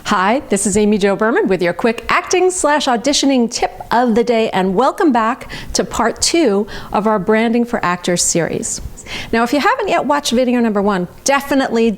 Hi, this is Amy Jo Berman with your quick acting/auditioning tip of the day, and welcome back to part 2 of our Branding for Actors series. Now, if you haven't yet watched video number 1, definitely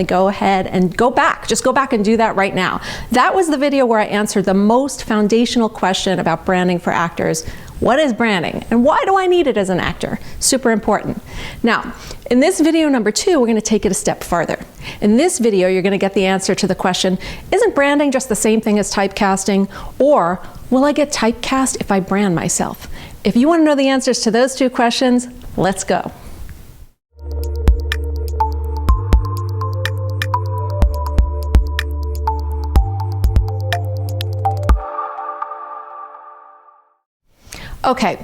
go ahead and go back. Just go back and do that right now. That was the video where I answered the most foundational question about branding for actors. What is branding and why do I need it as an actor? Super important. Now, in this video number 2, we're going to take it a step further. In this video, you're going to get the answer to the question, isn't branding just the same thing as typecasting? Or will I get typecast if I brand myself? If you want to know the answers to those 2 questions, let's go. Okay,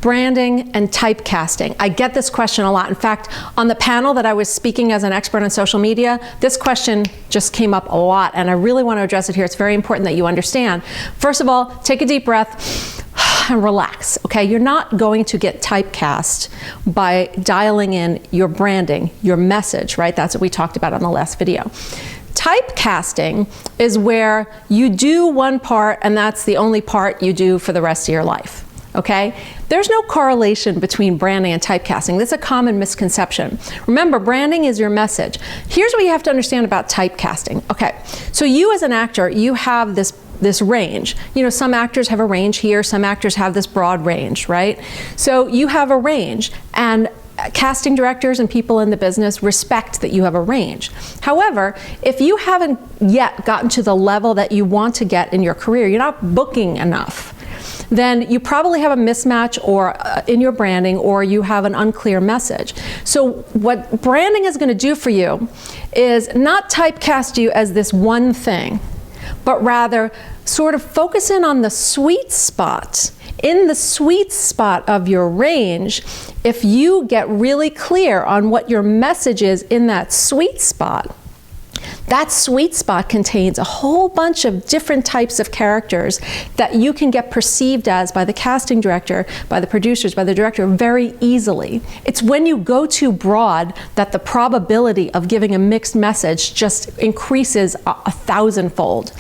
branding and typecasting. I get this question a lot. In fact, on the panel that I was speaking as an expert on social media, this question just came up a lot, and I really want to address it here. It's very important that you understand. First of all, take a deep breath and relax, okay? You're not going to get typecast by dialing in your branding, your message, right? That's what we talked about on the last video. Typecasting is where you do one part and that's the only part you do for the rest of your life. Okay? There's no correlation between branding and typecasting. This is a common misconception. Remember, branding is your message. Here's what you have to understand about typecasting. Okay, so you as an actor, you have this range. You know, some actors have a range here, some actors have this broad range, right? So you have a range, and casting directors and people in the business respect that you have a range. However, if you haven't yet gotten to the level that you want to get in your career, you're not booking enough, then you probably have a mismatch or in your branding, or you have an unclear message. So what branding is going to do for you is not typecast you as this one thing, but rather sort of focus in on the sweet spot. In the sweet spot of your range, if you get really clear on what your message is in that sweet spot contains a whole bunch of different types of characters that you can get perceived as by the casting director, by the producers, by the director very easily. It's when you go too broad that the probability of giving a mixed message just increases a 1,000-fold.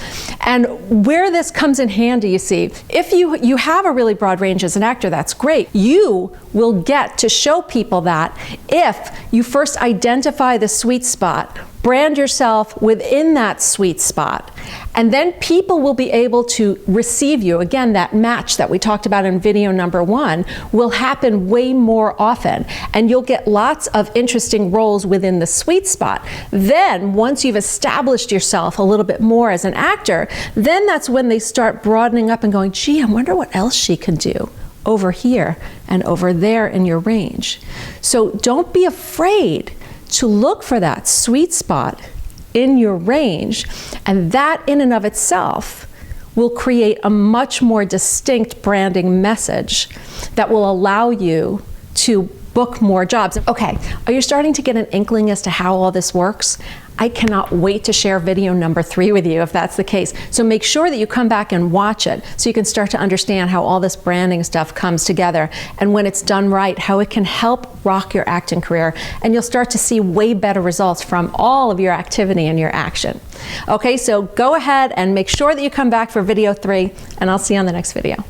And where this comes in handy, you see, if you have a really broad range as an actor, that's great. You will get to show people that if you first identify the sweet spot, brand yourself within that sweet spot, and then people will be able to receive you. Again, that match that we talked about in video number 1 will happen way more often, and you'll get lots of interesting roles within the sweet spot. Then, once you've established yourself a little bit more as an actor, then that's when they start broadening up and going, gee, I wonder what else she can do over here and over there in your range. So don't be afraid to look for that sweet spot in your range, and that in and of itself will create a much more distinct branding message that will allow you to book more jobs. Okay, are you starting to get an inkling as to how all this works? I cannot wait to share video number 3 with you if that's the case. So make sure that you come back and watch it so you can start to understand how all this branding stuff comes together, and when it's done right, how it can help rock your acting career, and you'll start to see way better results from all of your activity and your action. Okay, so go ahead and make sure that you come back for video 3, and I'll see you on the next video.